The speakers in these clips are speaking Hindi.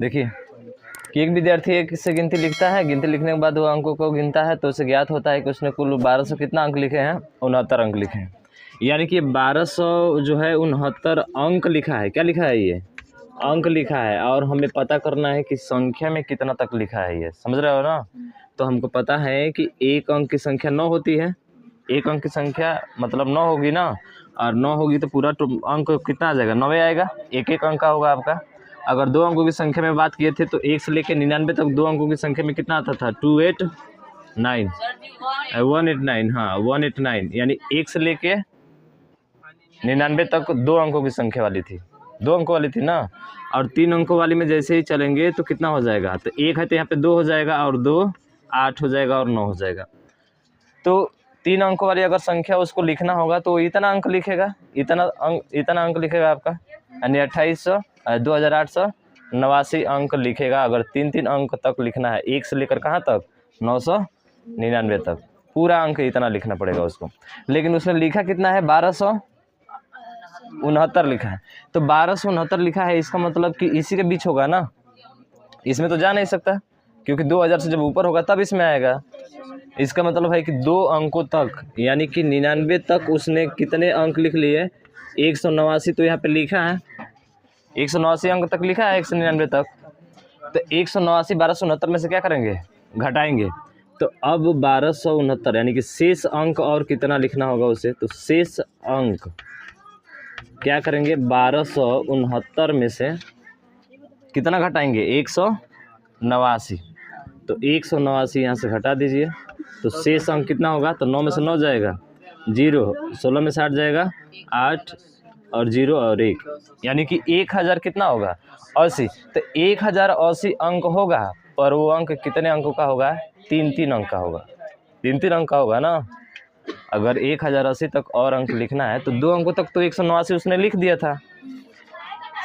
देखिए कि एक विद्यार्थी एक से गिनती लिखता है, गिनती लिखने के बाद वो अंकों को गिनता है तो उसे ज्ञात होता है कि उसने कुल 1200 कितना अंक लिखे हैं, 69 अंक लिखे हैं। यानी कि 1200 जो है 69 अंक लिखा है। क्या लिखा है? ये अंक लिखा है। और हमें पता करना है कि संख्या में कितना तक लिखा है ये, समझ रहे हो ना? तो हमको पता है कि एक अंक की संख्या 9 होती है। एक अंक की संख्या मतलब 9 होगी ना, और 9 होगी तो पूरा अंक कितना आ जाएगा? 9 आएगा। एक एक अंक का होगा आपका। अगर 2 अंकों की संख्या में बात किए थे तो 1 से लेकर 99 तक 2 अंकों की संख्या में कितना आता था? 289 189, हाँ 189। यानी 1 से लेके 99 तक 2 अंकों की संख्या वाली थी, 2 अंकों वाली थी ना। और 3 अंकों वाली में जैसे ही चलेंगे तो कितना हो जाएगा? तो 1 है तो यहाँ पे 2 हो जाएगा, और 2 8 हो जाएगा, और 9 हो जाएगा। तो 3 अंकों वाली अगर संख्या उसको लिखना होगा तो इतना अंक लिखेगा, इतना अंक लिखेगा आपका, यानी 2889 अंक लिखेगा। अगर 3 अंक तक लिखना है, 1 से लेकर कहाँ तक? 999 तक, पूरा अंक इतना लिखना पड़ेगा उसको। लेकिन उसने लिखा कितना है? 1269 लिखा है। तो 1269 लिखा है, इसका मतलब कि इसी के बीच होगा ना, इसमें तो जा नहीं सकता, क्योंकि 2000 से जब ऊपर होगा तब इसमें आएगा। इसका मतलब है कि 2 अंकों तक, यानी कि 99 तक उसने कितने अंक लिख लिए? 189 तो यहाँ पे लिखा है, 189 अंक तक लिखा है 199 तक। तो 189 1269 में से क्या करेंगे? घटाएंगे। तो अब 1269 यानी कि शेष अंक और कितना लिखना होगा उसे? तो शेष अंक क्या करेंगे? 1269 में से कितना घटाएंगे? 189। तो 189 यहाँ से घटा दीजिए, तो शेष अंक कितना होगा? तो 9 में से 9 जाएगा, 0, 16 में से 8 जाएगा, 8 और 0 और 1, यानी कि 1000 कितना होगा? 80। तो 1080 अंक होगा, पर वो अंक कितने अंकों का होगा? 3 अंक का होगा, 3 अंक का होगा ना। अगर 1080 तक और अंक लिखना है तो 2 अंकों तक तो 189 उसने लिख दिया था,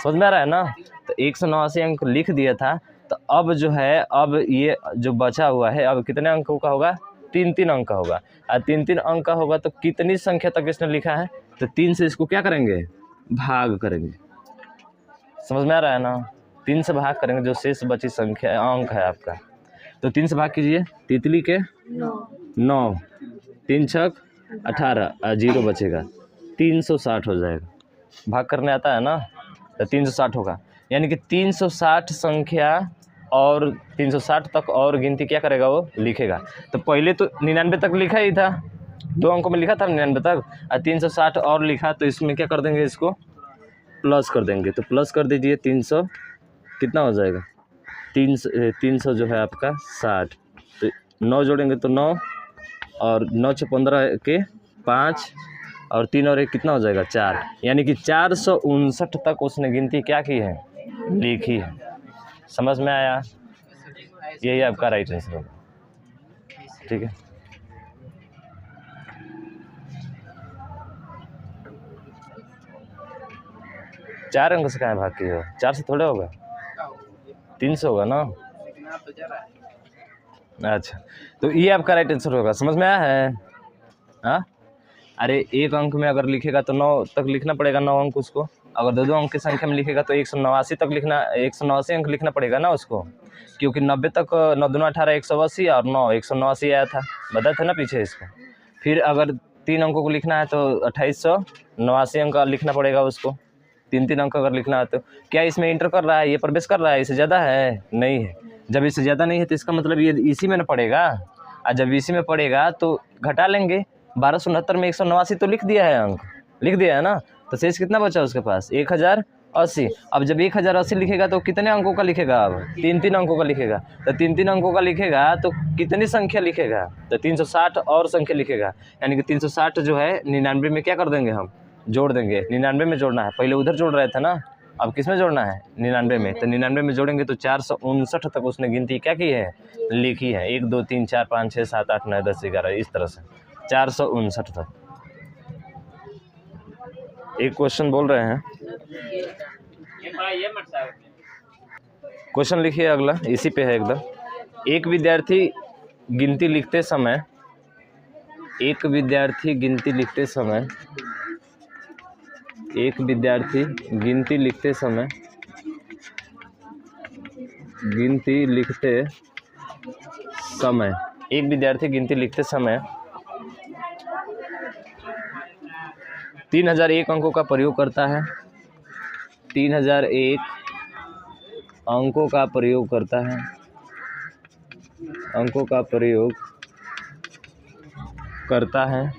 समझ में आ रहा है ना? तो 189 अंक लिख दिया था। तो अब जो है, अब ये जो बचा हुआ है अब कितने अंकों का होगा? 3 अंक का होगा। और 3 अंक का होगा तो कितनी संख्या तक इसने लिखा है? तो 3 से इसको क्या करेंगे? भाग करेंगे। समझ में आ रहा है ना? 3 से भाग करेंगे, जो शेष बची संख्या अंक है आपका। तो 3 से भाग कीजिए, तितली के 9, 3 छक 18, 0 बचेगा, 360 हो जाएगा। भाग करने आता है ना? तो 360 होगा, यानी कि 360 संख्या और 360 तक और गिनती क्या करेगा? वो लिखेगा। तो पहले तो 99 तक लिखा ही था, 2 अंकों में लिखा था 99 तक, और 360 और लिखा, तो इसमें क्या कर देंगे? इसको प्लस कर देंगे। तो प्लस कर दीजिए, 300 कितना हो जाएगा? 300 जो है आपका 60। तो 9 जोड़ेंगे तो 9, और 9 से 15 के 5, और 3 और 1 कितना हो जाएगा? 4, यानी कि 459 तक उसने गिनती क्या की है? लिखी है। समझ में आया? यही आपका राइट आंसर होगा। ठीक है, चार अंक से कहाँ भाग की हो? 4 से थोड़े होगा, 300 होगा ना। अच्छा, तो ये आपका राइट आंसर होगा। समझ में आया है? हाँ, अरे एक अंक में अगर लिखेगा तो 9 तक लिखना पड़ेगा, 9 अंक उसको। अगर 2 अंक की संख्या में लिखेगा तो 189 तक लिखना, 189 अंक लिखना पड़ेगा ना उसको, क्योंकि 90 तक 9 दूना 18, 180, और 9 189 आया था, बताया था ना पीछे इसको। फिर अगर 3 अंकों को लिखना है तो 2889 अंक लिखना पड़ेगा उसको। 3 अंक अगर लिखना है तो क्या इसमें इंटर कर रहा है? ये प्रवेश कर रहा है? इससे ज़्यादा है? नहीं है। जब इससे ज़्यादा नहीं है तो इसका मतलब ये इसी में ना पड़ेगा, और जब इसी में पड़ेगा तो घटा लेंगे। 1269 में 189 तो लिख दिया है, अंक लिख दिया है ना। तो शेष कितना बचा उसके पास? 1080। अब जब 1080 लिखेगा तो कितने अंकों का लिखेगा? अब 3 अंकों का लिखेगा। तो 3 अंकों का लिखेगा तो कितनी संख्या लिखेगा? तो 360 और संख्या लिखेगा, यानी कि 360 जो है 99 में क्या कर देंगे? हम जोड़ देंगे। 99 में जोड़ना है, पहले उधर जोड़ रहे थे ना, अब किस में जोड़ना है? 99 में। तो 99 में जोड़ेंगे तो 459 तक उसने गिनती क्या की है? लिखी है। 1 2 3 4 5 6 7 8 9 10 11, इस तरह से 459 तक। एक क्वेश्चन बोल रहे हैं, क्वेश्चन लिखिए अगला, इसी पे है एकदम। एक विद्यार्थी गिनती लिखते समय एक विद्यार्थी गिनती लिखते समय गिनती लिखते समय, एक विद्यार्थी गिनती लिखते समय 3001 अंकों का प्रयोग करता है। 3001 अंकों का प्रयोग करता है, अंकों का प्रयोग करता है।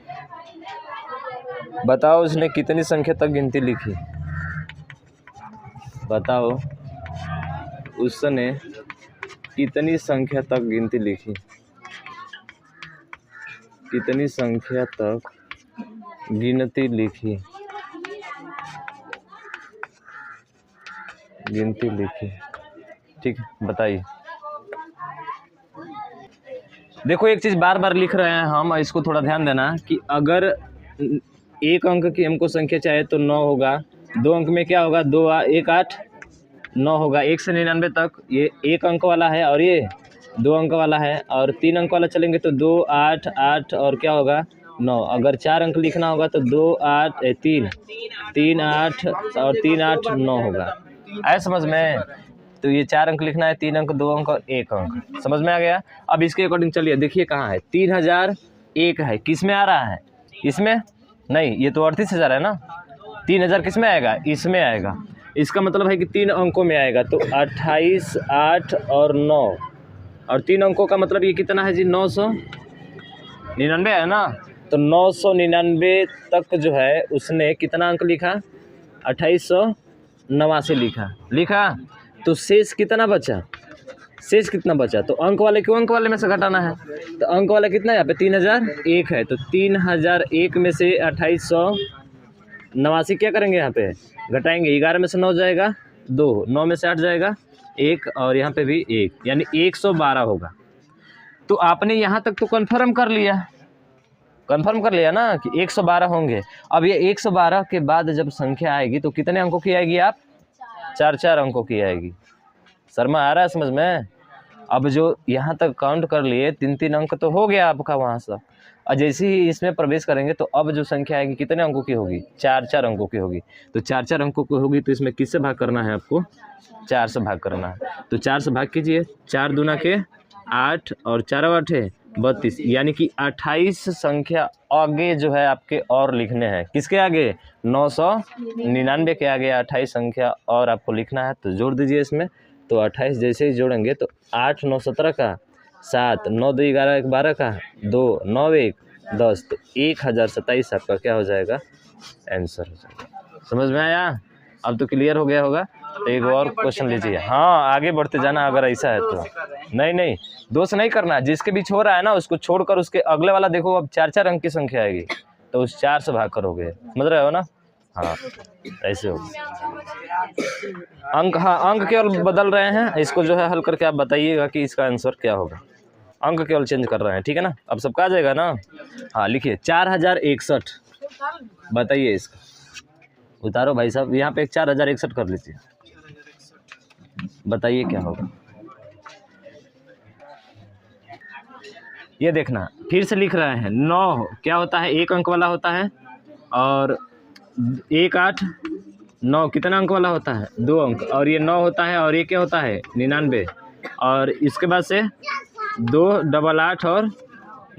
बताओ उसने कितनी संख्या तक गिनती लिखी? बताओ उसने कितनी संख्या तक गिनती लिखी? कितनी संख्या तक गिनती लिखी? गिनती लिखी, ठीक है, बताइए। देखो एक चीज़ बार बार लिख रहे हैं हम, इसको थोड़ा ध्यान देना कि अगर एक अंक की हमको संख्या चाहिए तो 9 होगा, 2 अंक में क्या होगा, 2 1 8 9 होगा। 1 से 99 तक ये 1 अंक वाला है और ये 2 अंक वाला है, और 3 अंक वाला चलेंगे तो 2 8 8 और क्या होगा 9। अगर 4 अंक लिखना होगा तो 2 8 3 3 8 और 3 8 9 होगा। आया समझ में? तो ये 4 अंक लिखना है, 3 अंक 2 अंक और 1 अंक, समझ में आ गया। अब इसके अकॉर्डिंग चलिए देखिए कहाँ है, 3001 है, किस में आ रहा है? इसमें नहीं, ये तो 38,000 है ना। 3000 किस में आएगा? इसमें आएगा। इसका मतलब है कि 3 अंकों में आएगा, तो 28 8 और 9, और 3 अंकों का मतलब ये कितना है जी, 999 है ना। तो 999 तक जो है उसने कितना अंक लिखा? 2889 लिखा। तो शेष कितना बचा? शेष कितना बचा? तो अंक वाले क्यों अंक वाले में से घटाना है, तो अंक वाला कितना है यहाँ पे 3001 है, तो 3001 में से 2889 क्या करेंगे यहाँ पे घटाएंगे। 11 में से 9 जाएगा 2, 9 में से 8 जाएगा 1, और यहाँ पे भी 1, यानी 112 होगा। तो आपने यहाँ तक तो कन्फर्म कर लिया ना कि 112 होंगे। अब ये 112 के बाद जब संख्या आएगी तो कितने अंकों की आएगी? आप 4 अंकों की आएगी। शर्मा आ रहा है समझ में? अब जो यहाँ तक काउंट कर लिए 3 अंक तो हो गया आपका वहाँ से, और जैसे ही इसमें प्रवेश करेंगे तो अब जो संख्या आएगी कितने अंकों की होगी? 4 अंकों की होगी। तो 4 अंकों की होगी, तो इसमें किससे भाग करना है आपको? 4 से भाग करना है। तो 4 से भाग कीजिए, 4 दूना के 8 और 4 8 32, यानी कि 28 संख्या आगे जो है आपके और लिखने हैं। किसके आगे? 999 के आगे 28 संख्या और आपको लिखना है। तो जोड़ दीजिए इसमें, तो 28 जैसे ही जोड़ेंगे तो 8 9 17 का 7, 9 2 11 1 12 का 2, 9 1 10, तो 1027 आपका क्या हो जाएगा? आंसर हो जाएगा। समझ में आया? अब तो क्लियर हो गया होगा। तो एक और क्वेश्चन लीजिए। हाँ आगे बढ़ते जाना अगर ऐसा है तो। नहीं दोस्त नहीं करना, जिसके बीच हो रहा है ना उसको छोड़कर उसके अगले वाला देखो। अब 4 अंक की संख्या आएगी तो उस 4 से भाग करोगे, समझ रहे हो ना? हाँ ऐसे हो अंक। हाँ अंक केवल बदल रहे हैं, इसको जो है हल करके आप बताइएगा कि इसका आंसर क्या होगा। अंक केवल चेंज कर रहे हैं, ठीक है ना? अब सबका आ जाएगा ना। हाँ लिखिए 4061, बताइए इसका। उतारो भाई साहब, यहाँ पे 4061 कर लीजिए, बताइए क्या होगा। ये देखना फिर से लिख रहे हैं। 9 क्या होता है? 1 अंक वाला होता है, और 1 8 9 कितना अंक वाला होता है? 2 अंक, और ये 9 होता है, और ये क्या होता है? 99, और इसके बाद से 2 8 8 और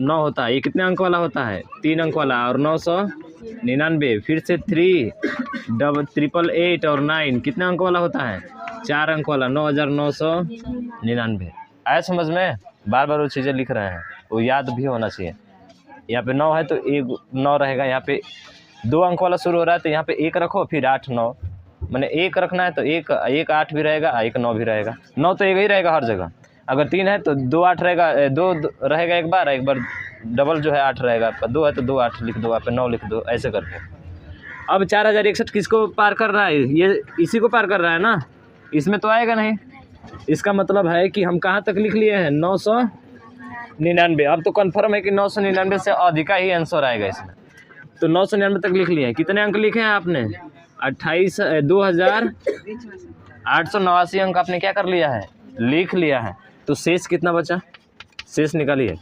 9 होता है। ये कितने अंक वाला होता है? 3 अंक वाला, और 999, फिर से 3 8 8 और 9 कितने अंक वाला होता है? 4 अंक वाला, 9999। आया समझ में? बार बार वो चीज़ें लिख रहे हैं, वो याद भी होना चाहिए। यहाँ पे 9 है तो 1 9 रहेगा, यहाँ पे 2 अंक वाला शुरू हो रहा है तो यहाँ पे 1 रखो, फिर 8 9, मैंने 1 रखना है तो 1 8 भी रहेगा, 1 9 भी रहेगा। 9 तो एक ही रहेगा हर जगह। अगर 3 है तो 2 8 रहेगा, 2 रहेगा एक बार डबल जो है 8 रहेगा आपका। 2 है तो 2 8 लिख दो, आप 9 लिख दो, ऐसे करके। अब 4061 किसको पार कर रहा है? ये इसी को पार कर रहा है ना, इसमें तो आएगा नहीं। इसका मतलब है कि हम कहाँ तक लिख लिए हैं? 999। अब तो कंफर्म है कि 999 से अधिक ही आंसर आएगा इसमें। तो 999 तक लिख लिए हैं। कितने अंक लिखे हैं आपने? 28,889 अंक आपने क्या कर लिया है? लिख लिया है। तो शेष कितना बचा? शेष निकालिए।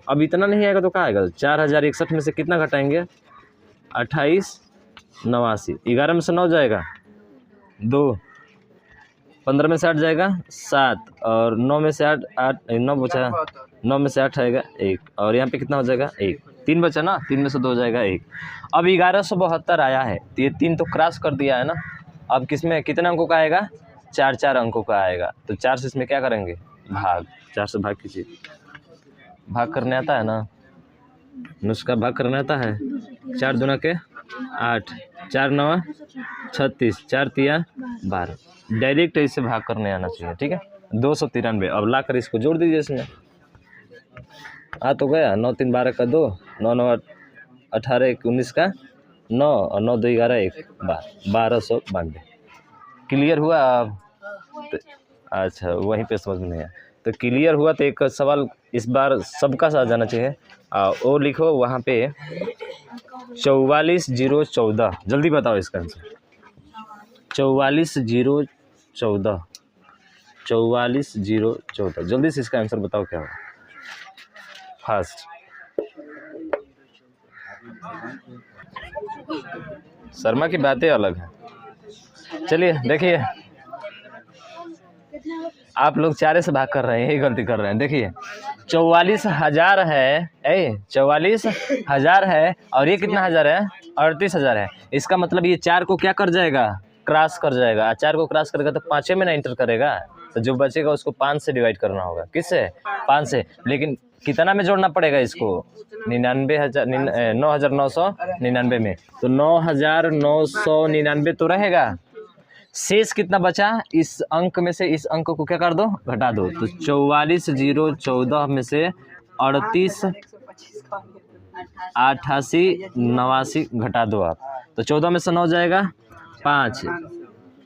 अब इतना नहीं आएगा तो क्या आएगा? 4061 में से कितना घटाएंगे? 2889। 11 में से 9 जाएगा 2, 15 में से 8 जाएगा 7, और 9 में से 8 9 बचा, 9 में से 8 आएगा 1, और यहाँ पे कितना हो जाएगा 1, 3 बचा ना, 3 में से 2 हो जाएगा 1। अब 1172 आया है तो ये 3 तो क्रॉस कर दिया है ना। अब किसमें कितने अंकों का आएगा, 4 अंकों का आएगा। तो 4 से इसमें क्या करेंगे, भाग, 4 से भाग कीजिए। भाग करने आता है ना, नुस्खा भाग करने आता है। 4 दूना के 8, 4 9 36, 4 तिया 12। डायरेक्ट इससे भाग करने आना चाहिए, ठीक है। 293। अब ला कर इसको जोड़ दीजिए इसमें। आ तो गया, 9 3 12 का 2, 9 9 18 1 19 का 9, और 9 2 11 1 12, 1292। क्लियर हुआ अब? तो अच्छा, वहीं पे समझ में नहीं आया तो क्लियर हुआ। तो एक सवाल इस बार सबका साथ जाना चाहिए, वो लिखो वहाँ पे 44014। जल्दी बताओ इसका आंसर। 44014, 44014, जल्दी से इसका आंसर बताओ क्या होगा फास्ट। शर्मा की बातें अलग है। चलिए देखिए, आप लोग 4 से भाग कर रहे हैं, यही गलती कर रहे हैं। देखिए 44,000 है, 44,000 है, और ये कितना हज़ार है, 38,000 है। इसका मतलब ये 4 को क्या कर जाएगा, क्रॉस कर जाएगा। 4 को क्रॉस करेगा तो 5 में ना एंटर करेगा, तो जो बचेगा उसको 5 से डिवाइड करना होगा। किससे, 5 से। लेकिन कितना में जोड़ना पड़ेगा इसको, 9,999 में। तो 9,999 तो रहेगा, शेष कितना बचा, इस अंक में से इस अंक को क्या कर दो, घटा दो। तो 44,014 में से 38 88 89 घटा दो आप। तो 14 में से 9 जाएगा 5,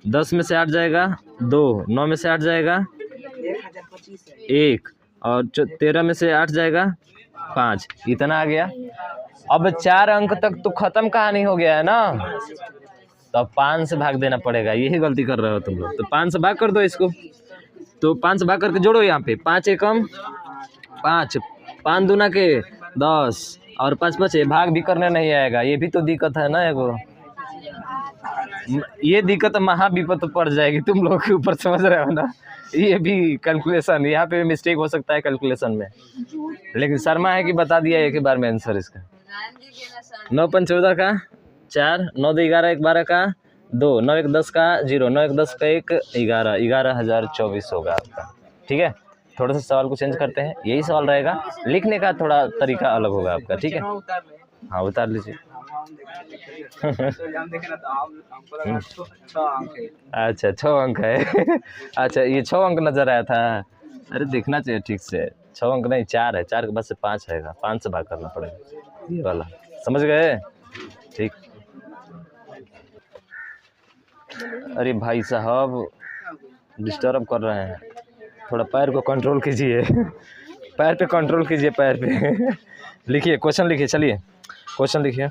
10 में से 8 जाएगा 2, 9 में से 8 जाएगा 1, और 13 में से 8 जाएगा 5। इतना आ गया। अब 4 अंक तक तो खत्म कहानी हो गया है ना, तो अब 5 से भाग देना पड़ेगा। यही गलती कर रहे हो तुम लोग। तो 5 से भाग कर दो इसको। तो 5 से भाग करके जोड़ो यहाँ पे, 5 एकम 5, 5 दूना के 10, और 5 बचे। भाग भी करने नहीं आएगा, ये भी तो दिक्कत है ना एगो। ये दिक्कत महाविपत पड़ जाएगी तुम लोग के ऊपर, समझ रहे हो ना। ये भी कैलकुलेशन, यहाँ पे मिस्टेक हो सकता है कैलकुलेशन में, लेकिन शर्मा है कि बता दिया एक ही बार में आंसर इसका। 9 5 14 का 4, 9 2 11 1 12 का 2, 9 1 10 का 0, 9 1 10 का 1 11, 11,024 होगा आपका। ठीक है, थोड़ा सा सवाल को चेंज करते हैं, यही सवाल रहेगा, लिखने का थोड़ा तरीका अलग होगा आपका। ठीक है, हाँ उतार लीजिए। अच्छा 6 अंक है। अच्छा ये 6 अंक नजर आया था, अरे देखना चाहिए ठीक से। 6 अंक नहीं 4 है, 4 के बाद से 5 आएगा, 5 से भाग करना पड़ेगा, ये वाला समझ गए। ठीक, अरे भाई साहब डिस्टर्ब कर रहे हैं, थोड़ा पैर को कंट्रोल कीजिए। पैर पे कंट्रोल कीजिए, पैर पे। लिखिए क्वेश्चन, लिखिए, चलिए क्वेश्चन लिखिए।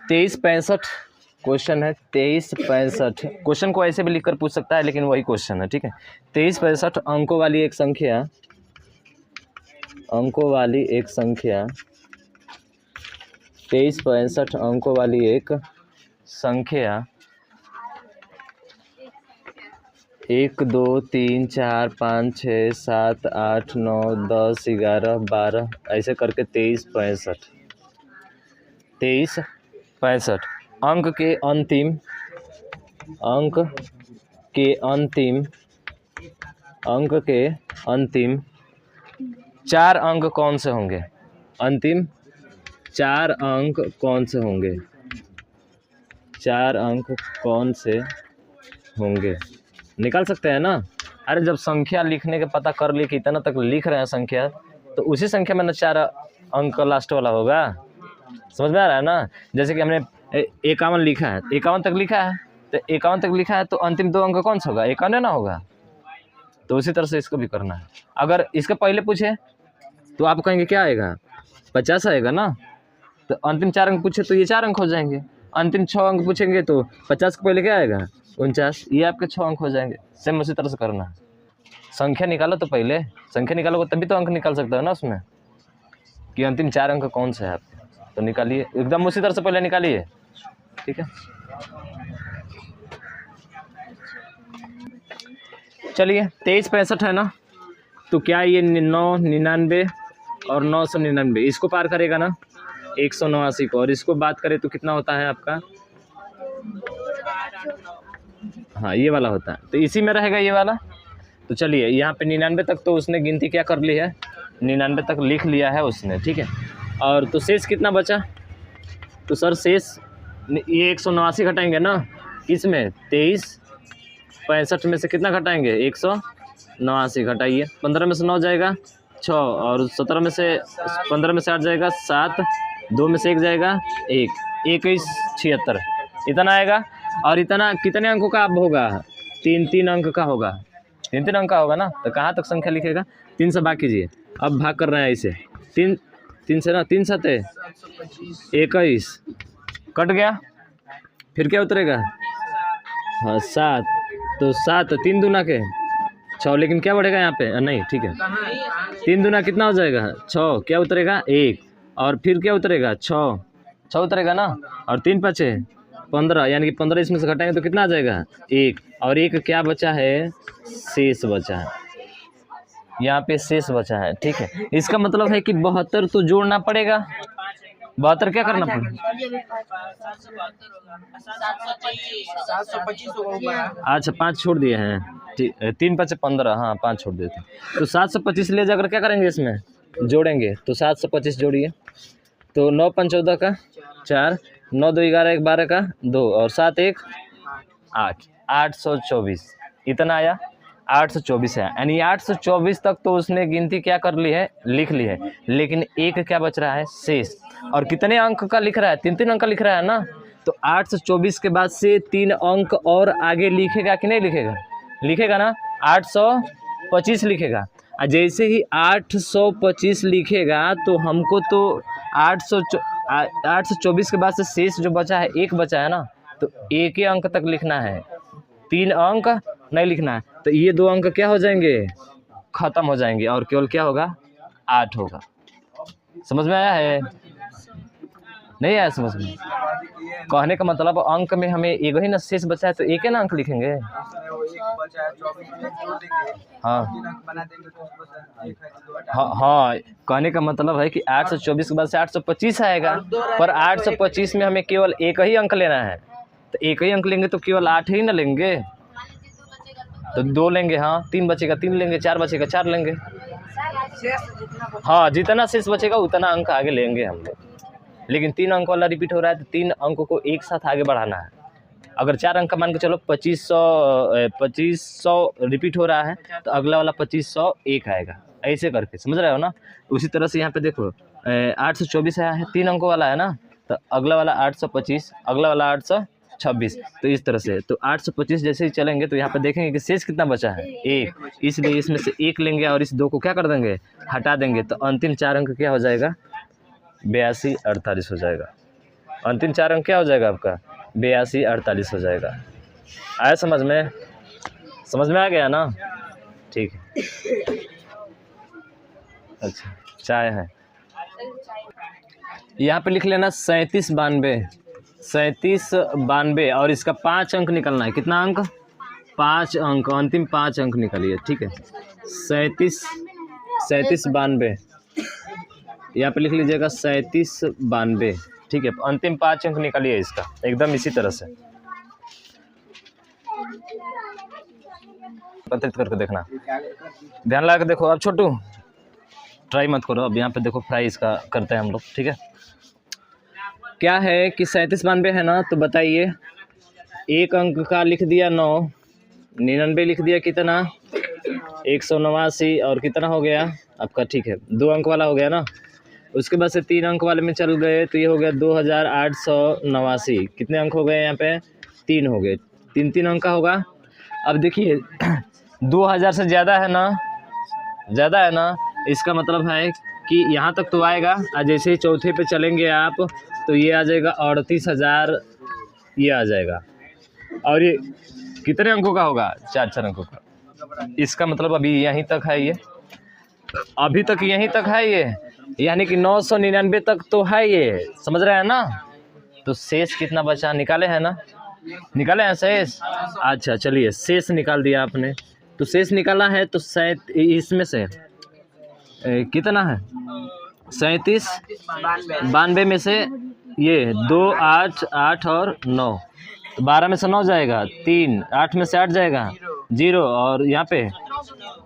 2365 क्वेश्चन है, 2365। क्वेश्चन को ऐसे भी लिखकर पूछ सकता है, लेकिन वही क्वेश्चन है। ठीक है, 2365 अंकों वाली एक संख्या, अंकों वाली एक संख्या, 2365 अंकों वाली एक संख्या 1 2 3 4 5 6 7 8 9 10 11 12 ऐसे करके 2365 अंक के अंतिम, अंक के अंतिम, अंक के अंतिम 4 अंक कौन से होंगे, अंतिम 4 अंक कौन से होंगे, 4 अंक कौन से होंगे, निकाल सकते हैं ना। अरे जब संख्या लिखने के पता कर लिए कि इतना तक लिख रहे हैं संख्या, तो उसी संख्या में ना 4 अंक लास्ट वाला होगा, समझ में आ रहा है ना। जैसे कि हमने 51 लिखा है, 51 तक लिखा है, तो 51 तक लिखा है, तो अंतिम 2 अंक कौन सा होगा, 51 ना होगा। तो उसी तरह से इसको भी करना है। अगर इसके पहले पूछे तो आप कहेंगे क्या आएगा, 50 आएगा ना। तो अंतिम 4 अंक पूछे तो ये 4 अंक हो जाएंगे। अंतिम 6 अंक पूछेंगे तो 50 के पहले क्या आएगा, 49, ये आपके 6 अंक हो जाएंगे। सेम उसी तरह से करना है। संख्या निकालो तो पहले, संख्या निकालोगे तभी तो अंक निकाल सकते हो ना उसमें, कि अंतिम 4 अंक कौन से है आपके। तो निकालिए एकदम उसी तरह से पहले निकालिए। ठीक है, चलिए 2365 है ना, तो क्या ये 999 और 999 इसको पार करेगा ना 189 को, और इसको बात करें तो कितना होता है आपका, हाँ ये वाला होता है, तो इसी में रहेगा ये वाला। तो चलिए यहाँ पे 99 तक तो उसने गिनती क्या कर ली है, 99 तक लिख लिया है उसने, ठीक है। और तो शेष कितना बचा, तो सर शेष ये 189 घटाएंगे ना, इसमें 2365 में से कितना घटाएंगे, 189 घटाइए, 15 में से 9 जाएगा 6, और 17 में से 15 में से 8 जाएगा 7, 2 में से 1 जाएगा 1, 21 76 इतना आएगा। और इतना कितने अंकों का अब होगा, 3 अंक का होगा, 3 अंक का होगा ना, तो कहाँ तक संख्या लिखेगा, 3 से भाग कीजिए, अब भाग कर रहे हैं इसे, 3 से ना, 3 7 21 कट गया, फिर क्या उतरेगा, हाँ 7, तो 7 3 दूना के 6, लेकिन क्या बढ़ेगा यहाँ पे, नहीं ठीक है, 3 दूना कितना हो जाएगा 6, क्या उतरेगा 1, और फिर क्या उतरेगा 6 उतरेगा ना, और 3 5 15, यानी कि 15 इसमें से घटाएंगे तो कितना आ जाएगा 1, और 1 क्या बचा है, शेष बचा है, यहाँ पे शेष बचा है, ठीक है। इसका मतलब है कि 72 तो जोड़ना पड़ेगा, 72 क्या करना पड़ेगा, 725 अच्छा 5 छोड़ दिए हैं, ठीक, 3 5 15, हाँ 5 छोड़ देते, तो 725 ले जाकर क्या करेंगे, इसमें जोड़ेंगे, तो 725 जोड़िए, तो 9 5 14 का 4, 9 2 11 1 12 का 2, और 7 1 8, 824 इतना आया, 824 है, यानी 824 तक तो उसने गिनती क्या कर ली है, लिख ली है, लेकिन एक क्या बच रहा है, शेष। और कितने अंक का लिख रहा है, 3 अंक का लिख रहा है ना, तो 824 के बाद से 3 अंक और आगे लिखेगा कि नहीं लिखेगा, लिखेगा ना, 825 लिखेगा। जैसे ही 825 लिखेगा तो हमको तो 824 के बाद से शेष जो बचा है, एक बचा है ना, तो एक ही अंक तक लिखना है, 3 अंक नहीं लिखना है, तो ये 2 अंक क्या हो जाएंगे, खत्म हो जाएंगे, और केवल क्या होगा, 8 होगा। समझ में आया है, नहीं आया समझ में, कहने का मतलब अंक में हमें एक ही ना शेष बचा है, तो एक ही ना अंक लिखेंगे, हाँ हाँ, कहने का मतलब है कि 824 के बाद से 825 आएगा, पर 825 में हमें केवल एक ही अंक लेना है, तो एक ही अंक लेंगे तो केवल 8 ही ना लेंगे, तो 2 लेंगे, हाँ 3 बचेगा 3 लेंगे, 4 बचेगा 4 लेंगे, हाँ जितना शेष बचेगा उतना अंक आगे लेंगे हम लोग, लेकिन 3 अंक वाला रिपीट हो रहा है, तो 3 अंकों को एक साथ आगे बढ़ाना है। अगर 4 अंक का मान के चलो 2500 रिपीट हो रहा है, तो अगला वाला 2501 आएगा, ऐसे करके, समझ रहे हो ना। उसी तरह से यहाँ पे देखो 824 आया है, 3 अंकों वाला है ना, तो अगला वाला 825, अगला वाला 826, तो इस तरह से, तो 825 जैसे ही चलेंगे तो यहाँ पे देखेंगे कि शेष कितना बचा है, 1, इसलिए इसमें से 1 लेंगे और इस 2 को क्या कर देंगे, हटा देंगे, तो अंतिम 4 अंक क्या हो जाएगा, 82 48 हो जाएगा, अंतिम 4 अंक क्या हो जाएगा आपका, 82 48 हो जाएगा। आया समझ में, समझ में आ गया ना, ठीक है। अच्छा चाय है, यहाँ पे लिख लेना 37 92, और इसका 5 अंक निकलना है, कितना अंक, 5 अंक, अंतिम 5 अंक निकालिए, ठीक है। 37 92, यहाँ पे लिख लीजिएगा 37 92, ठीक है, अंतिम 5 अंक निकालिए इसका, एकदम इसी तरह से एकत्रित करके देखना, ध्यान लगा के देखो। अब छोटू ट्राई मत करो, अब यहाँ पे देखो फ्राई इसका करते हैं हम लोग, ठीक है। क्या है कि 37 92 है ना, तो बताइए, एक अंक का लिख दिया 9, 99 लिख दिया कितना, 189, और कितना हो गया आपका, ठीक है 2 अंक वाला हो गया ना, उसके बाद से 3 अंक वाले में चल गए, तो ये हो गया 2889, कितने अंक हो गए यहाँ पे, 3 हो गए, 3 अंक का होगा। अब देखिए 2000 से ज़्यादा है ना, ज़्यादा है ना, इसका मतलब है कि यहाँ तक तो आएगा, और जैसे ही चौथे पे चलेंगे आप, तो ये आ जाएगा 38,000, ये आ जाएगा, और ये कितने अंकों का होगा, 4 अंकों का, इसका मतलब अभी यहीं तक है, ये अभी तक यहीं तक है ये, यानी कि 999 तक तो है ये, समझ रहे हैं ना। तो शेष कितना बचा, निकाले हैं ना, निकाले हैं शेष, अच्छा चलिए शेष निकाल दिया आपने, तो शेष निकाला है तो इसमें से कितना है 37, 92 में से ये 2, 8, 8 और 9, तो 12 में से 9 जाएगा 3, 8 में से 8 जाएगा 0 और यहाँ पे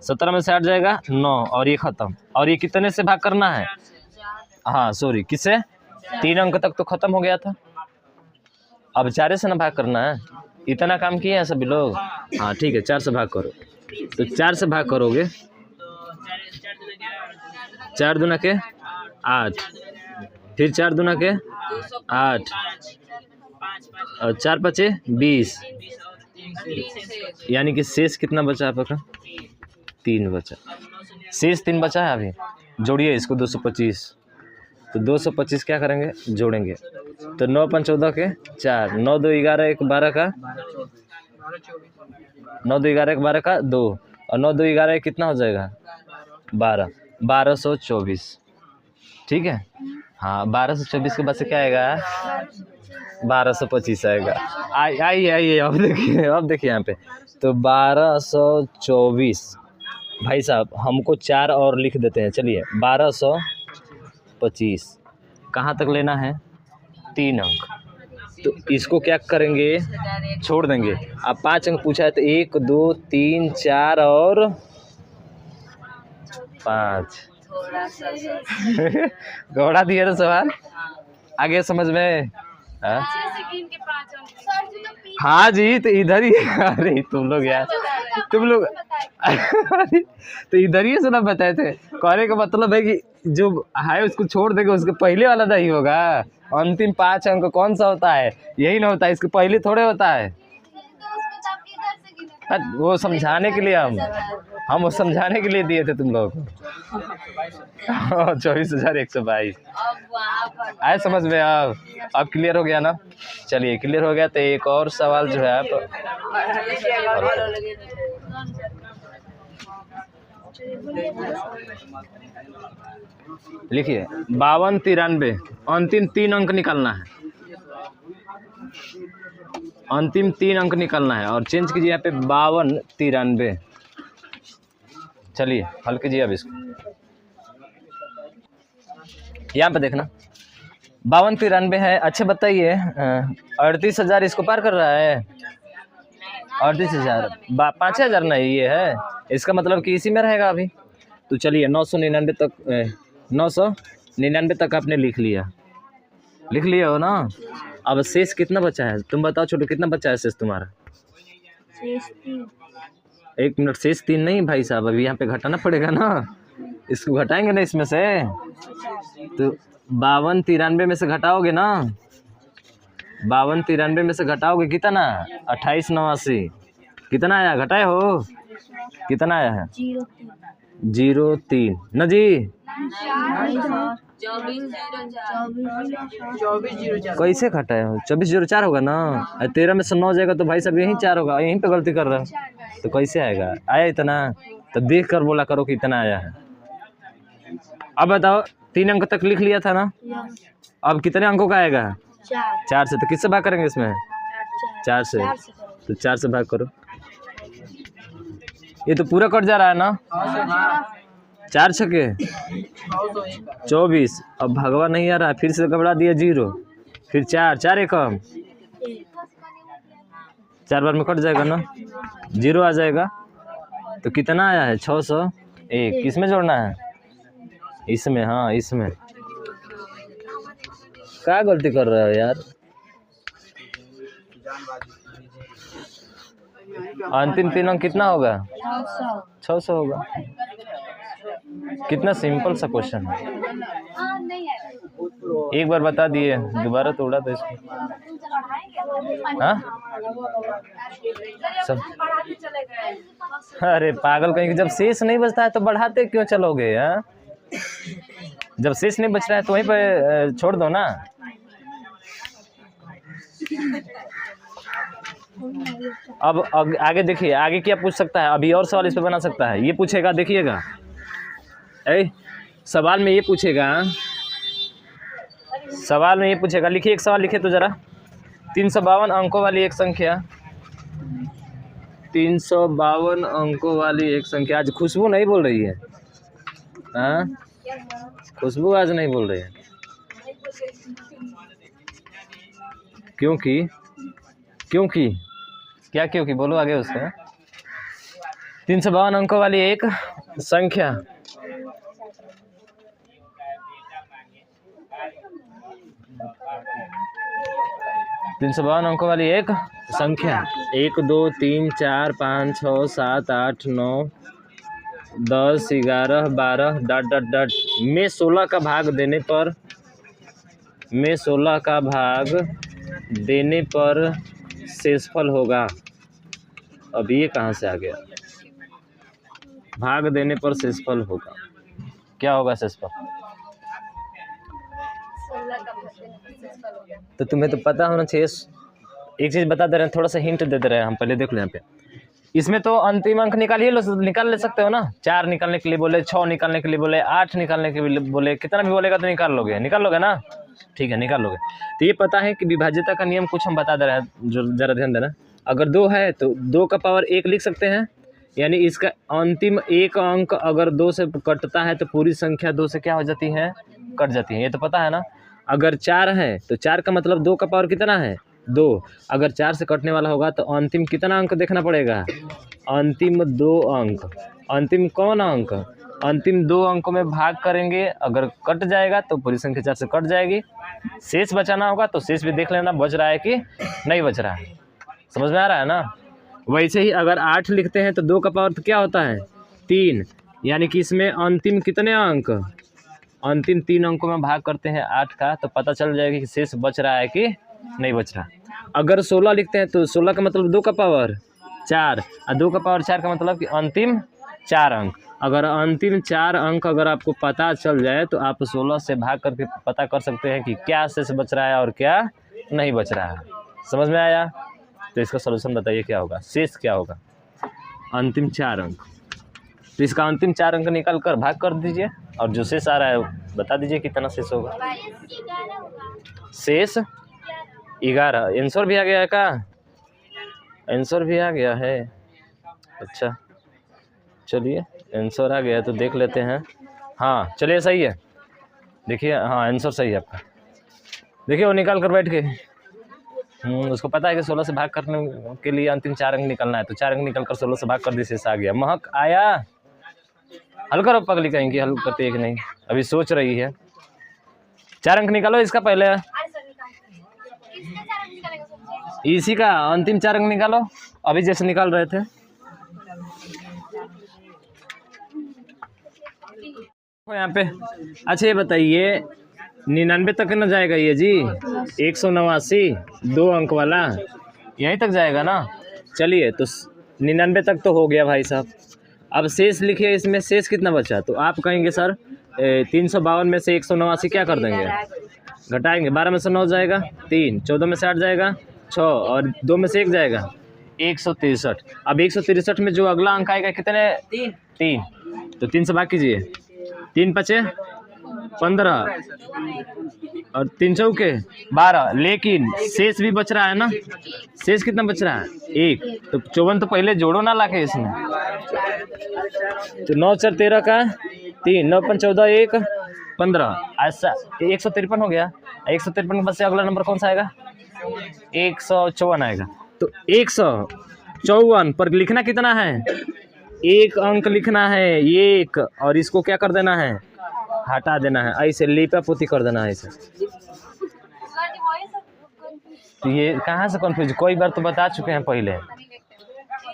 17 में से 8 जाएगा 9 और ये ख़त्म। और ये कितने से भाग करना है? हाँ सॉरी, किससे? 3 अंक तक तो ख़त्म हो गया था, अब 4 से ना भाग करना है। इतना काम किए हैं सभी लोग? हाँ ठीक है, 4 से भाग करो। तो 4 से भाग करोगे, 4 दूना के 8, फिर 4 दूना के 8 और 4 5 20, यानी कि शेष कितना बचा आपका? 3 बचा। शेष 3 बचा है अभी, जोड़िए इसको 225। तो 225 क्या करेंगे? जोड़ेंगे। तो 9 5 14 के 4, 9 2 11 1 12 का 9 2 11 1 12 का 2 और 9 2 11 1 कितना हो जाएगा? 12, 1224। ठीक है, हाँ 1224 के बाद से क्या आएगा? 1225 आएगा। आइए अब देखिए यहाँ पे, तो 1224 भाई साहब हमको 4 और लिख देते हैं। चलिए 1225 कहाँ तक लेना है? 3 अंक। तो इसको क्या करेंगे? छोड़ देंगे। अब 5 अंक पूछा है तो 1 2 3 4 और 5 घोड़ा दिया ना सवाल, आगे समझ में? हाँ जी, तो इधर ही अरे तुम लोग यार, तुम लोग तो इधर ही से ना बताए थे। कहने का मतलब है कि जो है उसको छोड़ देंगे, उसके पहले वाला नहीं होगा। अंतिम 5 अंक कौन सा होता है? यही ना होता है, इसके पहले थोड़े होता है। वो समझाने के लिए हम वो समझाने के लिए दिए थे तुम लोग। 24,122 आए समझ में? अब क्लियर हो गया ना? चलिए क्लियर हो गया तो एक और सवाल जो है आप लिखिए। 52 93 अंतिम 3 अंक निकालना है, अंतिम 3 अंक निकालना है और चेंज कीजिए यहाँ पे 52 93। चलिए हल कीजिए अब इसको। यहाँ पे देखना 52 93 है। अच्छा बताइए 38,000 इसको पार कर रहा है? 38,000 5,000 नहीं ये है, इसका मतलब कि इसी में रहेगा अभी। तो चलिए 999 तक 999 तक आपने लिख लिया हो ना? अब शेष कितना बचा है तुम बताओ छोटू, कितना बचा है शेष तुम्हारा? शेष 3। 1 मिनट, शेष 3 नहीं भाई साहब, अभी यहाँ पे घटाना पड़ेगा ना, इसको घटाएंगे ना इसमें से। तो 52 93 में से घटाओगे ना, 52 93 में से घटाओगे कितना? 28 89 कितना आया? घटाए हो? कितना आया है? 03 ना जी? कैसे घटाए हो? 2404 होगा ना? 13 में से 9 जाएगा तो भाई साहब यहीं 4 होगा, यहीं पे गलती कर रहा है। तो कैसे आएगा? आया इतना? तो देख कर बोला करो कि इतना आया है। अब बताओ 3 अंक तक लिख लिया था ना? अब कितने अंकों का आएगा? 4 से। तो किससे भाग करेंगे इसमें? 4 से। तो 4 से भाग करो। ये तो पूरा कट जा रहा है ना? 4 छके 24। अब भगवा नहीं आ रहा है, फिर से घबरा दिया 0, फिर 4 4 एकम 4 बार में कट जाएगा ना, 0 आ जाएगा। तो कितना आया है? 601। किसमें जोड़ना है? इसमें। हाँ इसमें। क्या गलती कर रहा है यार? अंतिम 3 अंक कितना होगा? 600 होगा। कितना सिंपल सा क्वेश्चन है। एक बार बता दिए, दोबारा तो उड़ा दो इसको। हाँ सब अरे पागल कहीं, जब शेष नहीं बचता है तो बढ़ाते क्यों चलोगे? हाँ जब शेष नहीं बच रहा है तो वहीं पे छोड़ दो ना। अब आगे देखिए, आगे क्या पूछ सकता है? अभी और सवाल इस पे बना सकता है। ये पूछेगा, देखिएगा सवाल में ये पूछेगा, सवाल में ये पूछेगा। लिखिए, एक सवाल लिखिए तो जरा। 352 अंकों वाली एक संख्या 352 अंकों वाली एक संख्या। आज खुशबू नहीं बोल रही है। हाँ, खुशबू आज नहीं बोल रही है क्योंकि क्या क्योंकि बोलो आगे उसका। 352 अंकों वाली एक संख्या। तीन सौ 52 अंकों वाली एक संख्या। 1 2 3 4 5 6 7 8 9 10 11 12 डॉट डॉट डॉट में 16 का भाग देने पर शेषफल होगा। अब ये कहाँ से आ गया? भाग देने पर शेषफल होगा। क्या होगा शेषफल? तो तुम्हें तो पता होना चाहिए। एक चीज़ बता दे रहे हैं, थोड़ा सा हिंट दे दे रहे हैं हम, पहले देख लो यहाँ पे। इसमें तो अंतिम अंक निकाल ले सकते हो ना। 4 निकालने के लिए बोले, 6 निकालने के लिए बोले, 8 निकालने के लिए बोले, कितना भी बोलेगा तो निकाल लोगे ना। ठीक है, निकाल लोगे। तो ये पता है कि विभाज्यता का नियम कुछ हम बता दे रहे हैं, जो ज़रा ध्यान देना। अगर 2 है तो 2 का पावर 1 लिख सकते हैं, यानी इसका अंतिम एक अंक अगर 2 से कटता है तो पूरी संख्या 2 से क्या हो जाती है? कट जाती है। ये तो पता है ना। अगर 4 है तो 4 का मतलब 2 का पावर कितना है? 2। अगर 4 से कटने वाला होगा तो अंतिम कितना अंक देखना पड़ेगा? अंतिम 2 अंक। अंतिम कौन अंक? अंतिम 2 अंकों में भाग करेंगे, अगर कट जाएगा तो पूरी संख्या 4 से कट जाएगी। शेष बचाना होगा तो शेष भी देख लेना बच रहा है कि नहीं बच रहा है। समझ में आ रहा है ना। वैसे ही अगर 8 लिखते हैं तो 2 का पावर तो क्या होता है? 3। यानी कि इसमें अंतिम कितने अंक? अंतिम 3 अंकों में भाग करते हैं 8 का, तो पता चल जाएगा कि शेष बच रहा है कि नहीं बच रहा। अगर 16 लिखते हैं तो 16 का मतलब 2 का पावर 4, और 2 का पावर 4 का मतलब कि अंतिम 4 अंक। अगर अंतिम 4 अंक अगर आपको पता चल जाए तो आप 16 से भाग करके पता कर सकते हैं कि क्या शेष बच रहा है और क्या नहीं बच रहा है। समझ में आया? तो इसका सलूशन बताइए क्या होगा? शेष क्या होगा? अंतिम 4 अंक। तो इसका अंतिम 4 अंक निकाल कर भाग कर दीजिए, और जो शेष आ रहा है बता दीजिए कितना शेष होगा। शेष 11। आंसर भी आ गया है का? आंसर भी आ गया है। अच्छा, चलिए आंसर आ गया तो देख लेते हैं। हाँ चलिए, सही है। देखिए, हाँ आंसर सही है आपका। देखिए वो निकाल कर बैठ के। उसको पता है कि 16 से भाग करने के लिए अंतिम 4 अंक निकलना है, तो 4 अंक निकल कर 16 से भाग कर दी, शेष आ गया। महक आया? हल करो, पगली कहेंगी हल करते है कि नहीं, अभी सोच रही है। 4 अंक निकालो इसका पहले। इसी का अंतिम 4 अंक निकालो, अभी जैसे निकाल रहे थे। यहाँ पे अच्छा ये बताइए, 99 तक न जाएगा ये जी? 189 2 अंक वाला यहीं तक जाएगा ना। चलिए तो 99 तक तो हो गया भाई साहब। अब शेष लिखिए, इसमें शेष कितना बचा? तो आप कहेंगे सर 352 में से 189 क्या कर देंगे? घटाएंगे। 12 में से 9 जाएगा 3, 14 में से 8 जाएगा 6, और 2 में से 1 जाएगा 163। अब 163 में जो अगला अंक आएगा कितने? 3। तो 3 से भाग कीजिए, 3 पचे 15 और 3 चौके 12। लेकिन शेष भी बच रहा है ना। शेष कितना बच रहा है? 1। तो 54 तो पहले जोड़ो ना लाके इसमें। तो 9 4 13 का 3, 9 5 14 1 15, ऐसा 153 हो गया। 153 के बाद से अगला नंबर कौन सा आएगा? 154 आएगा। तो 154 पर लिखना कितना है? 1 अंक लिखना है 1, और इसको क्या कर देना है? हटा देना है। ऐसे लिपा पोती कर देना है ऐसे। तो ये कहाँ से कंफ्यूज? कोई बार तो बता चुके हैं पहले,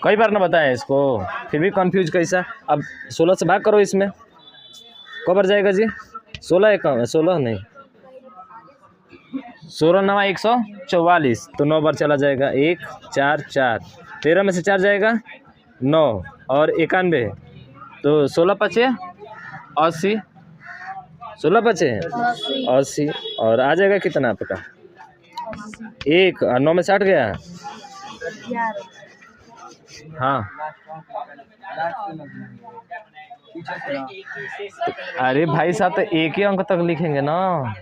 कई बार ना बताएं इसको, फिर भी कंफ्यूज कैसा? अब 16 से भाग करो इसमें, कब बार जाएगा जी? 16 एक 16 नहीं, 16 9 144, तो 9 बार चला जाएगा। 1 4 4, 13 में से 4 जाएगा 9, और 91, तो 16 पचे 80, 16 पचे 80, और आ जाएगा कितना आपका? 1, और 9 में से 8 गया। हाँ अरे भाई साहब, तो एक ही अंक तक लिखेंगे ना,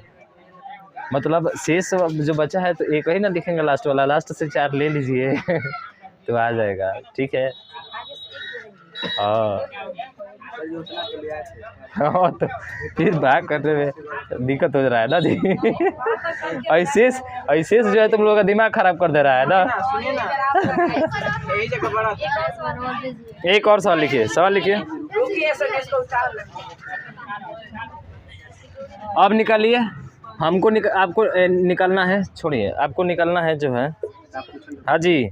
मतलब शेष जो बचा है तो एक ही ना लिखेंगे लास्ट वाला। लास्ट से 4 ले लीजिए। तो आ जाएगा, ठीक है। हाँ हाँ, तो फिर भाग करने में दिक्कत हो रहा है ना जी। ऐसे ऐसे जो है तुम लोगों का दिमाग खराब कर दे रहा है ना। एक और सवाल लिखिए, सवाल लिखिए। अब निकालिए, हमको आपको निकालना है, छोड़िए, आपको निकालना है जो है। हाँ जी,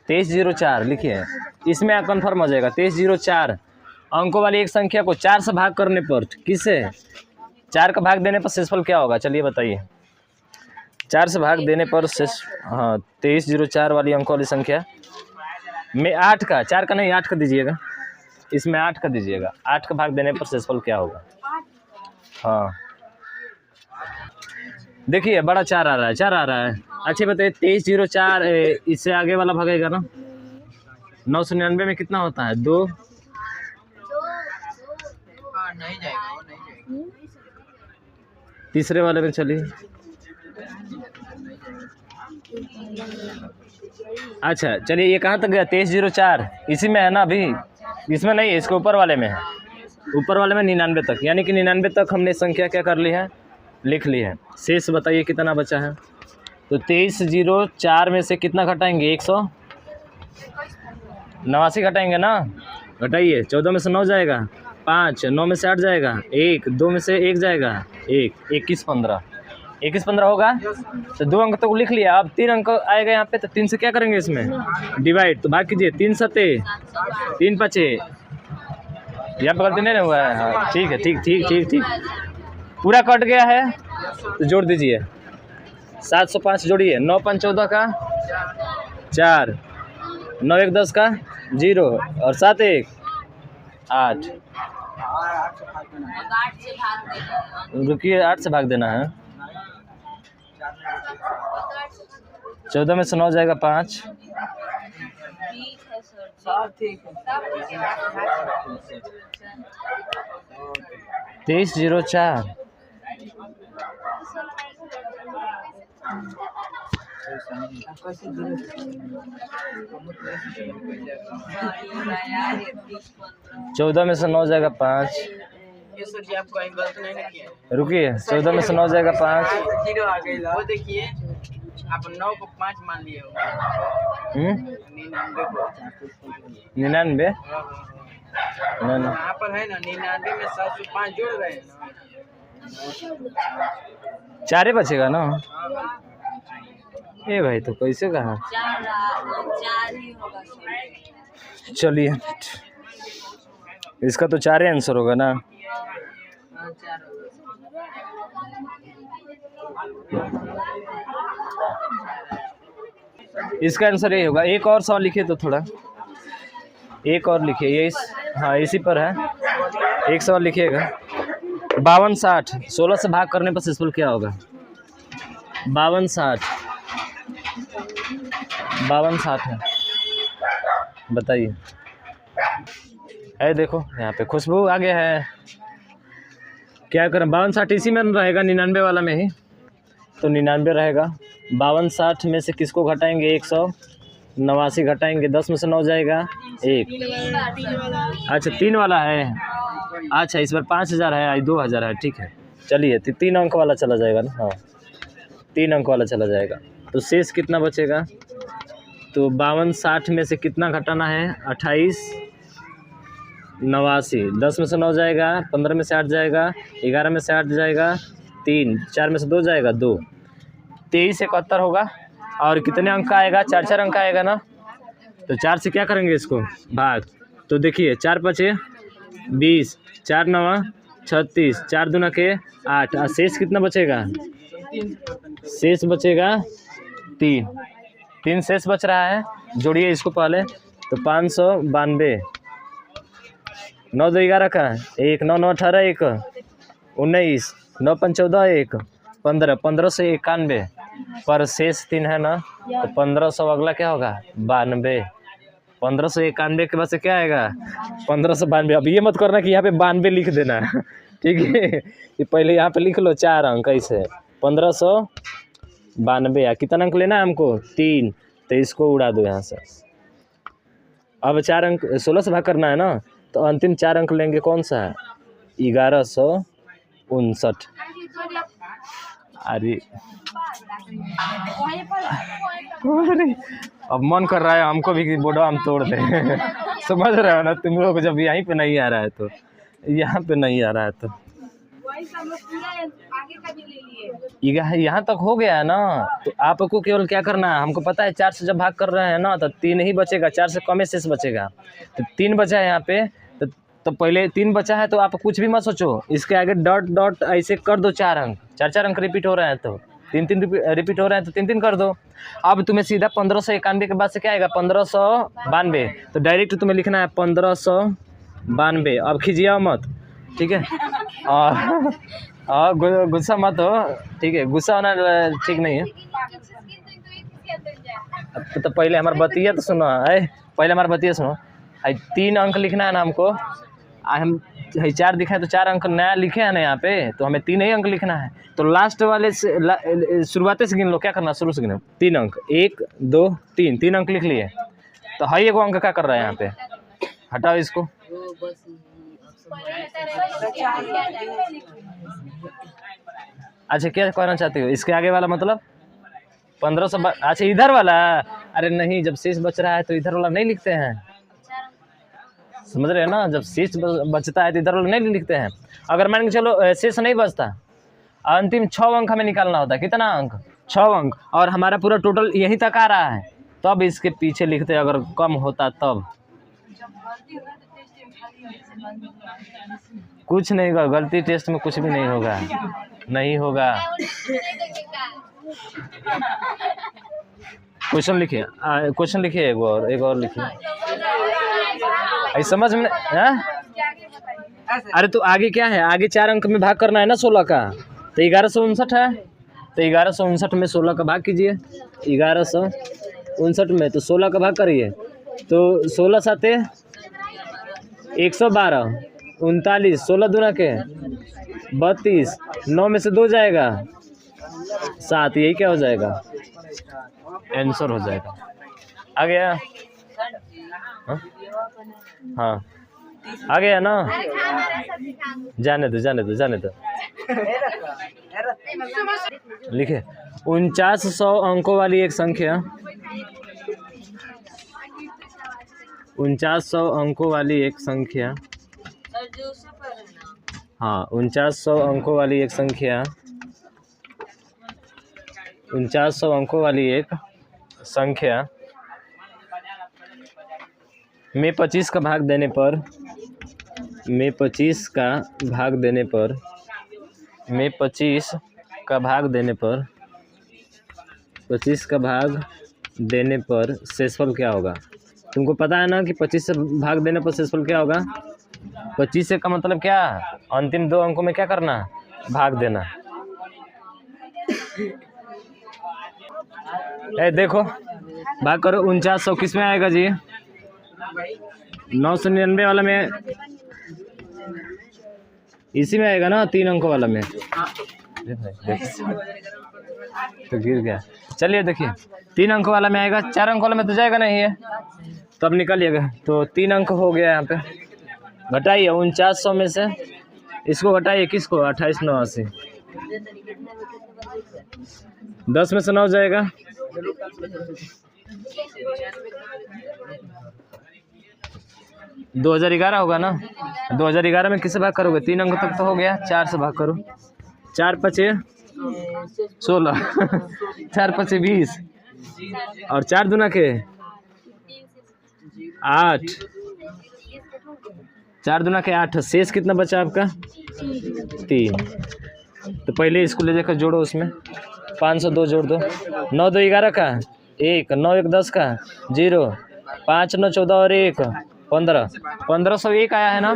2304 लिखिए, इसमें कन्फर्म हो जाएगा। 2304 अंकों वाली एक संख्या को 4 से भाग करने पर, किससे 4 का भाग देने पर शेषफल क्या होगा? चलिए बताइए। 4 से भाग देने पर शेष, हाँ 2304 वाली अंकों वाली संख्या में 8 का, 4 का नहीं 8 का दीजिएगा, इसमें 8 का दीजिएगा। 8 का भाग देने पर शेषफल क्या होगा? हाँ देखिए, बड़ा 4 आ रहा है, 4 आ रहा है। अच्छा बताइए, 2304 इससे आगे वाला भागेगा ना? 999 में कितना होता है? 2। नहीं जाएगा, वो नहीं जाएगा। तीसरे वाले में चलिए। अच्छा चलिए, ये कहाँ तक गया? 2304 इसी में है ना अभी? इसमें नहीं है, इसके ऊपर वाले में है। ऊपर वाले में 99 तक, यानी कि 99 तक हमने संख्या क्या कर ली है? लिख ली है। शेष बताइए कितना बचा है? तो 2304 में से कितना घटाएंगे? 189 घटाएंगे ना? घटाइए, 14 में से 9 जाएगा, 5, 9 में से 8 जाएगा, 1, 2 में से 1 जाएगा, 1, 21, 15, 21, 15 होगा। तो 2 अंक तो लिख लिया। अब 3 अंक आएगा यहाँ पे, तो 3 से क्या करेंगे? इसमें डिवाइड, तो भाग कीजिए। 3 सते 3 पचे, यहाँ पे गलती नहीं ना हुआ है? हाँ ठीक है, ठीक ठीक ठीक ठीक, पूरा कट गया है। तो जोड़ दीजिए, 705 जोड़िए। 9 5 14 का 4, 9 1 10 का 0 और 7 1 8। रुकिए, 8 से भाग देना है। 14 में से 9 जाएगा 5। 2304 14 में से 9 जाएगा 5। ये सर जी आपको एक गलत नहीं किया है। रुकिए, 14 में से 9 जाएगा 5। जीरो आ गई। वो देखिए, आप 9 को 5 मान लिए हो। 99 को 99 ना, यहाँ पर है ना, 99 में 705 जोड़ रहे हैं ना। 4 ही बचेगा ना? ए भाई, तो कैसे कहा? चलिए, इसका तो 4 ही आंसर होगा ना? इसका आंसर ये होगा। एक और सवाल लिखिए तो थोड़ा, एक और लिखिए, ये हाँ इसी पर है। एक सवाल लिखिएगा। 52 60 16 से भाग करने पर शेषफल क्या होगा? 52 60 है, बताइए। है देखो, यहाँ पे खुशबू आ गया है। क्या करें? 52 60 इसी में रहेगा, 99 वाला में ही, तो 99 रहेगा। 52 60 में से किसको घटाएंगे? 189 घटाएंगे। 10 में से 9 जाएगा 1। अच्छा 3 वाला है। अच्छा इस बार 5000 है, आज 2000 है, ठीक है। चलिए, 3 अंक वाला चला जाएगा ना? हाँ 3 अंक वाला चला जाएगा। तो शेष कितना बचेगा? तो 52 60 में से कितना घटाना है? 28 89। 10 में से 9 जाएगा, 15 में से 8 जाएगा, 11 में से 8 जाएगा 3, 4 में से 2 जाएगा 2, 23 71 होगा। और कितने अंक का आएगा? 4 4 अंक आएगा ना? तो 4 से क्या करेंगे इसको? भाग। तो देखिए, 4 5 20, 4 9 36, 4 दूना के 8। और शेष कितना बचेगा? शेष बचेगा 3 शेष बच रहा है। जोड़िए इसको पहले, तो 592। 9 2 11 का 1, 9 9 18 1 19, 9 5 14 1 15, 15 से 91 पर शेष 3 है ना? तो 1500 अगला क्या होगा? 92। 1591 के बाद से क्या आएगा? 1592। अब ये मत करना कि यहाँ पे 92 लिख देना, ठीक है? ये पहले यहाँ पे लिख लो 4 अंक ऐसे। 1592। कितना अंक लेना है हमको? 3। तो इसको उड़ा दो यहाँ से। अब 4 अंक 16 से भाग करना है ना, तो अंतिम 4 अंक लेंगे कौन सा है? 1159। अरे अब मन कर रहा है हमको भी कि बोर्डो हम तोड़ दें। समझ रहे हो ना तुम लोग, जब यहीं पे नहीं आ रहा है तो यहाँ पे नहीं आ रहा है तो यहाँ तक हो गया है ना। तो आपको केवल क्या करना है, हमको पता है 4 से जब भाग कर रहे हैं ना तो 3 ही बचेगा, 4 से कम शेष बचेगा। तो 3 बचा है यहाँ पे, तो पहले 3 बचा है तो आप कुछ भी मत सोचो, इसके आगे डॉट डॉट ऐसे कर दो 4 अंक, 4 अंक रिपीट हो रहे हैं तो 3 रिपीट हो रहे हैं तो 3 कर दो। अब तुम्हें सीधा 1591 के बाद से क्या आएगा? 1592। तो डायरेक्ट तुम्हें लिखना है 1592। अब खींचिए मत, ठीक है? और गुस्सा मत हो, ठीक है? गुस्सा होना ठीक नहीं है। तो पहले हमारा बतिया तो सुनो, पहले हमारा बतिया सुनो। 3 अंक लिखना है ना हमको, हम 4 दिखाए तो 4 अंक नया लिखे हैं ना यहाँ पे, तो हमें 3 ही अंक लिखना है। तो लास्ट वाले से शुरुआत से गिन लो, क्या करना शुरू से गिनो। 3 अंक, 1 2 3 अंक लिख लिए। तो हाई एगो अंक क्या कर रहा है यहाँ पे? हटाओ इसको। अच्छा क्या कहना चाहते हो? इसके आगे वाला मतलब 1500। अच्छा इधर वाला, अरे नहीं, जब शेष बच रहा है तो इधर वाला नहीं लिखते हैं, समझ रहे हो ना? जब शेष बचता है तो इधर वाला नहीं लिखते हैं। अगर मान के चलो शेष नहीं बचता, अंतिम 6 अंक हमें निकालना होता है। कितना अंक? 6 अंक। और हमारा पूरा टोटल यहीं तक आ रहा है, तब इसके पीछे लिखते, अगर कम होता तब। कुछ नहीं होगा, गलती टेस्ट में कुछ भी नहीं होगा, नहीं होगा। क्वेश्चन लिखिए, क्वेश्चन लिखिए, एक और लिखिए। समझ में है? अरे तो आगे क्या है? आगे 4 अंक में भाग करना है ना 16 का, तो 1159 है। तो 1159 में 16 का भाग कीजिए। 1159 में तो 16 का भाग करिए, तो 16 साते 112, 39, 16 दूना के 32, 9 में से 2 जाएगा 7, यही क्या हो जाएगा? आंसर हो जाएगा। आ गया? हाँ आ गया ना? जाने दो। लिखे 4900 अंकों वाली एक संख्या, 4900 अंकों वाली एक संख्या, हाँ 4900 अंकों वाली एक संख्या, 4900 अंकों वाली एक संख्या में 25 का भाग देने पर, में 25 का भाग देने पर, में 25 का भाग देने पर, 25 का भाग देने पर शेषफल क्या होगा? तुमको पता है ना कि 25 से भाग देने पर शेषफल क्या होगा? 25 से का मतलब क्या? अंतिम 2 अंकों में क्या करना? भाग देना। देखो भाग करो। 4900 किस में आएगा जी? 999 वाला में, इसी में आएगा ना, 3 अंकों वाला में। तो गिर गया। चलिए देखिए 3 अंकों वाला में आएगा, 4 अंकों वाला में तो जाएगा नहीं है, तो अब निकालिएगा। तो 3 अंक हो गया यहाँ पे। घटाइए 4900 में से इसको घटाइए, किसको? 2889। 10 में से 9 जाएगा, 2011 होगा ना। 2011 में किससे भाग करोगे? 3 अंक तक तो हो गया, 4 से भाग करो। 4 पचे 16, 4 पचे 20, और 4 दूना के 8, 4 दूना के 8। शेष कितना बचा आपका? 3। तो पहले इसको ले जाकर जोड़ो, उसमें 502 जोड़ दो। 9 2 11 का 1, 9 1 10 का 0, 5 9 14 और 1 15, 1501 आया है ना?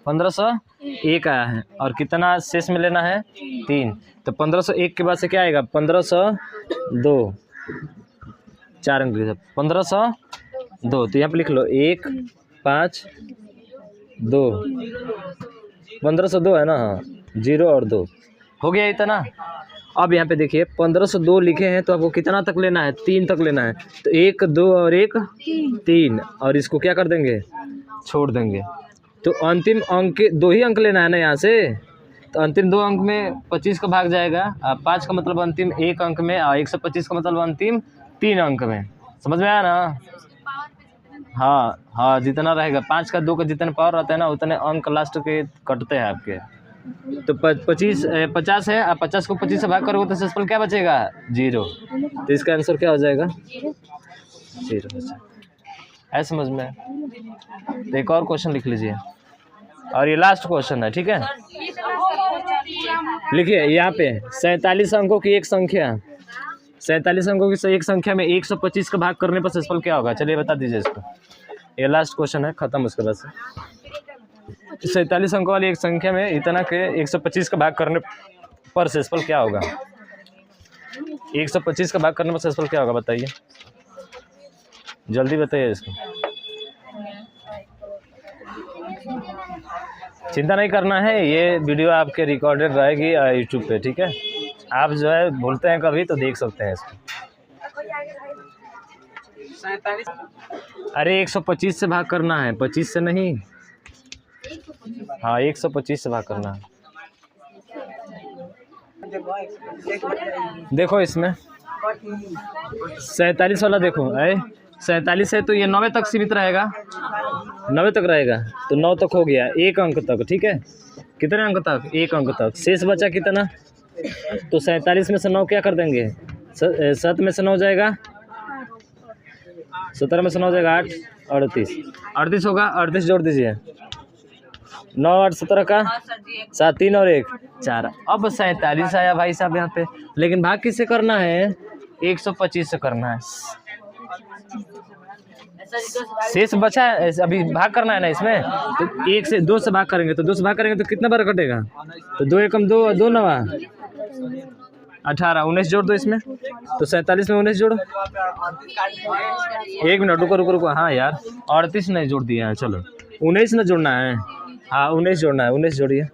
1501 आया है। और कितना शेष में लेना है? 3। तो 1501 के बाद से क्या आएगा? 1502, 4 अंक 1502। तो यहाँ पे लिख लो 1 5 2, 1502 है ना? हाँ 0 और 2 हो गया इतना। अब यहाँ पे देखिए 1502 लिखे हैं तो आपको कितना तक लेना है, 3 तक लेना है। तो 1 2 और 1 3 और इसको क्या कर देंगे, छोड़ देंगे। तो अंतिम अंक 2 ही अंक लेना है ना यहाँ से, तो अंतिम 2 अंक में 25 का भाग जाएगा, 5 का मतलब अंतिम 1 अंक में, और 125 का मतलब अंतिम 3 अंक में। समझ में आया ना? हाँ हाँ, जितना रहेगा 5 का 2 का जितने पावर रहता है ना उतने अंक लास्ट के कटते हैं आपके। तो 50 है, आप 50 को 25 से भाग करोगे तो शेषफल क्या बचेगा, 0। तो इसका आंसर क्या हो जाएगा, 0 बचा। है समझ में? तो एक और क्वेश्चन लिख लीजिए, और ये लास्ट क्वेश्चन है, ठीक है। लिखिए यहाँ पे 47 अंकों की एक संख्या, 47 अंकों की एक संख्या में 125 का भाग करने पर शेषफल क्या होगा, चलिए बता दीजिए इसको। ये लास्ट क्वेश्चन है, खत्म उसके बाद से। 47 अंकों वाली एक संख्या में इतना के 125 का भाग करने पर शेषफल क्या होगा, 125 का भाग करने पर शेषफल क्या होगा बताइए, जल्दी बताइए इसको। चिंता नहीं करना है, ये वीडियो आपके रिकॉर्डेड रहेगी यूट्यूब पे, ठीक है। आप जो है भूलते हैं कभी तो देख सकते हैं इसको। 47 अरे 125 से भाग करना है, 25 से नहीं। हाँ 125 से भाग करना है। देखो इसमें 47 वाला देखो, 47 है तो ये 9 तक सीमित रहेगा, 9 तक रहेगा, तो 9 तक हो गया, 1 अंक तक, ठीक है। कितने अंक तक, 1 अंक तक। शेष बचा कितना, तो 47 में से 9 क्या कर देंगे, 7 में से 9 जाएगा, 17 में से 9 जाएगा 8, 38 होगा, 38 जोड़ दीजिए, 9 8 17 का 7, 3 और 1 4। अब 47 आया भाई साहब यहाँ पे, लेकिन भाग किससे करना है, 125 से करना है। शेष बचा है, अभी भाग करना है ना इसमें, तो 1 से 2 से भाग करेंगे, तो 2 से भाग करेंगे तो कितना बार कटेगा, तो 2 एकम 2, 2 9 18, 19 जोड़ दो इसमें, तो 47 में 19 जोड़ो। 1 मिनट रुको, हाँ यार 38 नहीं जोड़ दिया है, चलो 19 ना जोड़ना है, हाँ 19 जोड़ना है, 19 जोड़िए,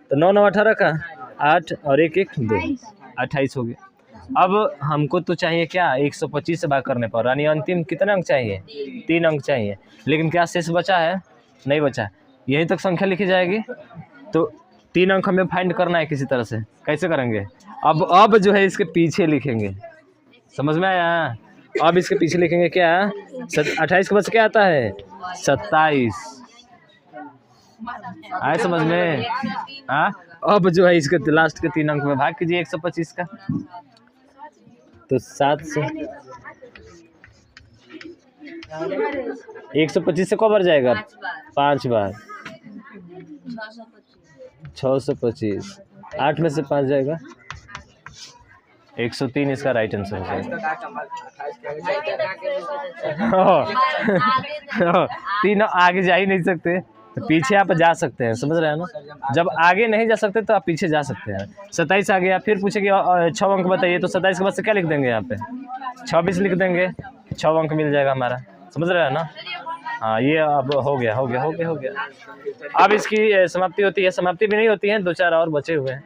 तो 9 9 18 का 8 और 1 1 2, 28 हो गया। अब हमको तो चाहिए क्या, 125 से भाग करने पर, यानी अंतिम कितने अंक चाहिए, 3 अंक चाहिए, लेकिन क्या शेष बचा है, नहीं बचा। यहीं तक संख्या लिखी जाएगी, तो 3 अंक हमें फाइंड करना है किसी तरह से। कैसे करेंगे, अब जो है इसके पीछे लिखेंगे, समझ में आया। अब इसके पीछे लिखेंगे क्या, 28 के बाद क्या आता है, 27। आए समझ में, हाँ। अब जो है इसके लास्ट के 3 अंक में भाग कीजिए 125 का, तो 7 से 125 से कब बार जाएगा, 5 बार, 625, 8 में से 5 जाएगा, 103 इसका राइट आंसर है। तीन आगे जा ही नहीं सकते, तो पीछे आप जा सकते हैं, समझ रहे हैं ना। जब आगे नहीं जा सकते तो आप पीछे जा सकते हैं। 27 आ गया, फिर पूछे कि 6 अंक बताइए, तो 27 के बाद से क्या लिख देंगे यहाँ पे, 26 लिख देंगे, 6 अंक मिल जाएगा हमारा, समझ रहे हैं ना। हाँ ये अब हो गया। अब इसकी समाप्ति होती है, समाप्ति भी नहीं होती है, 2-4 और बचे हुए हैं,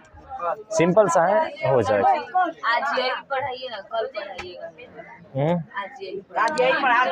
सिंपल सा है, हो जाएगा। आज यही पढ़ाइए ना, कल पढ़ाइएगा। आज यही पढ़ा